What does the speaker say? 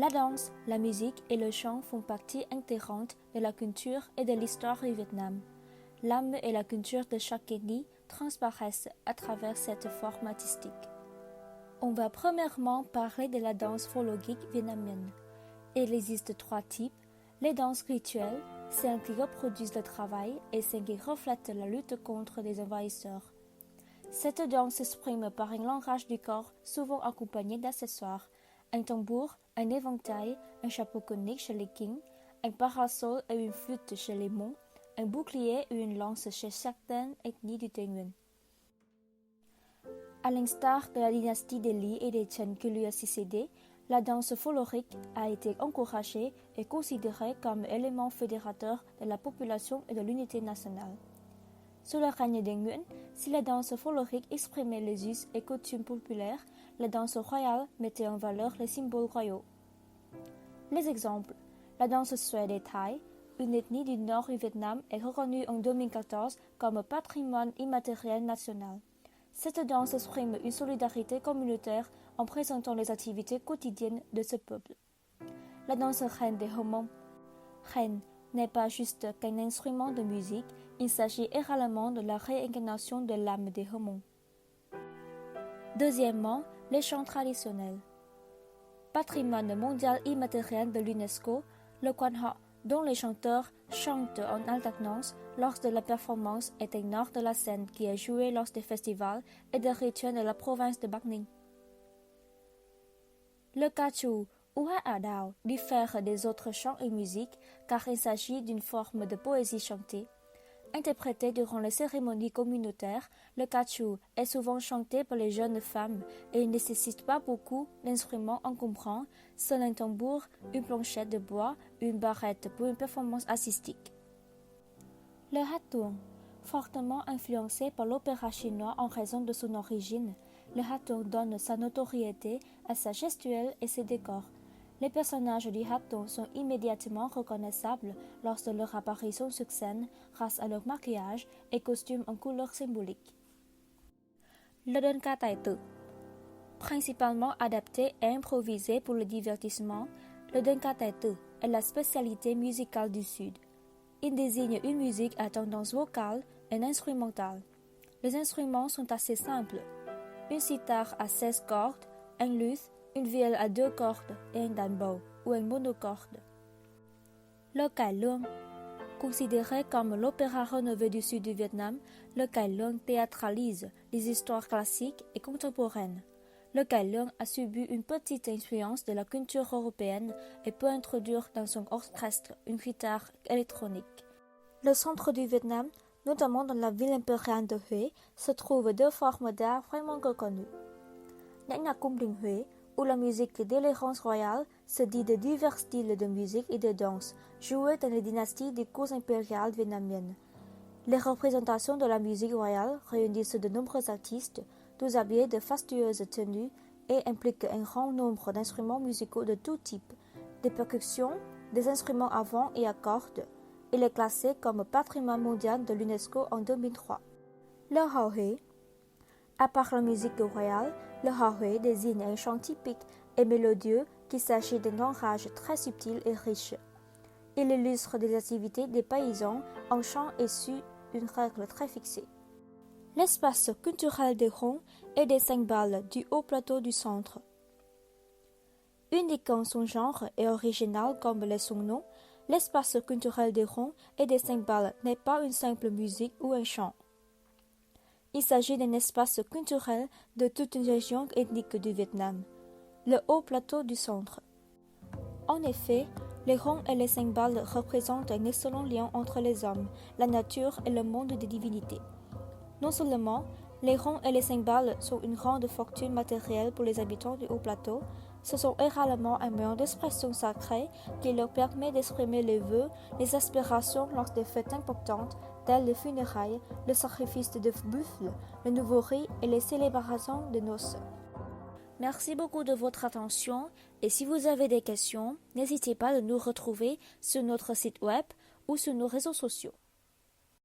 La danse, la musique et le chant font partie intégrante de la culture et de l'histoire du Vietnam. L'âme et la culture de chaque ethnie transparaissent à travers cette forme artistique. On va premièrement parler de la danse folklorique vietnamienne. Il existe 3 types: les danses rituelles, celles qui reproduisent le travail et celles qui reflètent la lutte contre les envahisseurs. Cette danse s'exprime par un langage du corps souvent accompagné d'accessoires, un tambour, un éventail, un chapeau conique chez les Kings, un parasol et une flûte chez les Hmong, un bouclier et une lance chez certaines ethnies du Tây Nguyên. À l'instar de la dynastie des Lý et des Trần qui lui a succédé, la danse folklorique a été encouragée et considérée comme élément fédérateur de la population et de l'unité nationale. Sous le règne des Nguyen, si la danse folklorique exprimait les us et coutumes populaires, la danse royale mettait en valeur les symboles royaux. Les exemples: la danse Suède et Thaï, une ethnie du nord du Vietnam, est reconnue en 2014 comme patrimoine immatériel national. Cette danse exprime une solidarité communautaire en présentant les activités quotidiennes de ce peuple. La danse Khen des Hmong. Khen n'est pas juste qu'un instrument de musique, il s'agit également de la réincarnation de l'âme des Hmong. Deuxièmement, les chants traditionnels. Patrimoine mondial immatériel de l'UNESCO, le Quan Họ, dont les chanteurs chantent en alternance lors de la performance, est un art de la scène qui est joué lors des festivals et des rituels de la province de Bắc Ninh. Le ca trù ou hát ả đào diffère des autres chants et musiques car il s'agit d'une forme de poésie chantée. Interprété durant les cérémonies communautaires, le ca trù est souvent chanté par les jeunes femmes et il ne nécessite pas beaucoup d'instruments encombrants, seul un tambour, une planchette de bois, une barrette pour une performance artistique. Le hát tuồng, fortement influencé par l'opéra chinois en raison de son origine, le hát tuồng donne sa notoriété à sa gestuelle et ses décors. Les personnages du hát tuồng sont immédiatement reconnaissables lors de leur apparition sur scène grâce à leur maquillage et costumes en couleurs symboliques. Le đơn ca tài tử. Principalement adapté et improvisé pour le divertissement, le đơn ca tài tử est la spécialité musicale du Sud. Il désigne une musique à tendance vocale et instrumentale. Les instruments sont assez simples: une sitar à 16 cordes, un luth, une vielle à 2 cordes et un đàn bầu ou un monocorde. Le cải lương. Considéré comme l'opéra rénové du sud du Vietnam, le cải lương théâtralise les histoires classiques et contemporaines. Le cải lương a subi une petite influence de la culture européenne et peut introduire dans son orchestre une guitare électronique. Le centre du Vietnam, notamment dans la ville impériale de Huế, se trouvent 2 formes d'art vraiment reconnues. Nhạc nhạc cung đình Huế, où la musique d'élégance royale se dit de divers styles de musique et de danse, joués dans les dynasties des cours impériales vietnamiennes. Les représentations de la musique royale réunissent de nombreux artistes, tous habillés de fastueuses tenues, et impliquent un grand nombre d'instruments musicaux de tout type, des percussions, des instruments à vent et à cordes. Il est classé comme patrimoine mondial de l'UNESCO en 2003. Le hò Huế. À part la musique royale, le hò Huế désigne un chant typique et mélodieux qu'il s'agit d'un langage très subtil et riche. Il illustre des activités des paysans en chant et suit une règle très fixée. L'espace culturel des Hmong et des cymbales du haut plateau du centre. Unique en son genre et original comme l'est son nom, l'espace culturel des Hmong et des cymbales n'est pas une simple musique ou un chant. Il s'agit d'un espace culturel de toute une région ethnique du Vietnam, le haut plateau du centre. En effet, les Hmong et les cymbales représentent un excellent lien entre les hommes, la nature et le monde des divinités. Non seulement, les Hmong et les cymbales sont une grande fortune matérielle pour les habitants du haut plateau, ce sont également un moyen d'expression sacrée qui leur permet d'exprimer les vœux, les aspirations lors des fêtes importantes telles les funérailles, le sacrifice de buffle, le nouveau riz et les célébrations de noces. Merci beaucoup de votre attention et si vous avez des questions, n'hésitez pas à nous retrouver sur notre site web ou sur nos réseaux sociaux.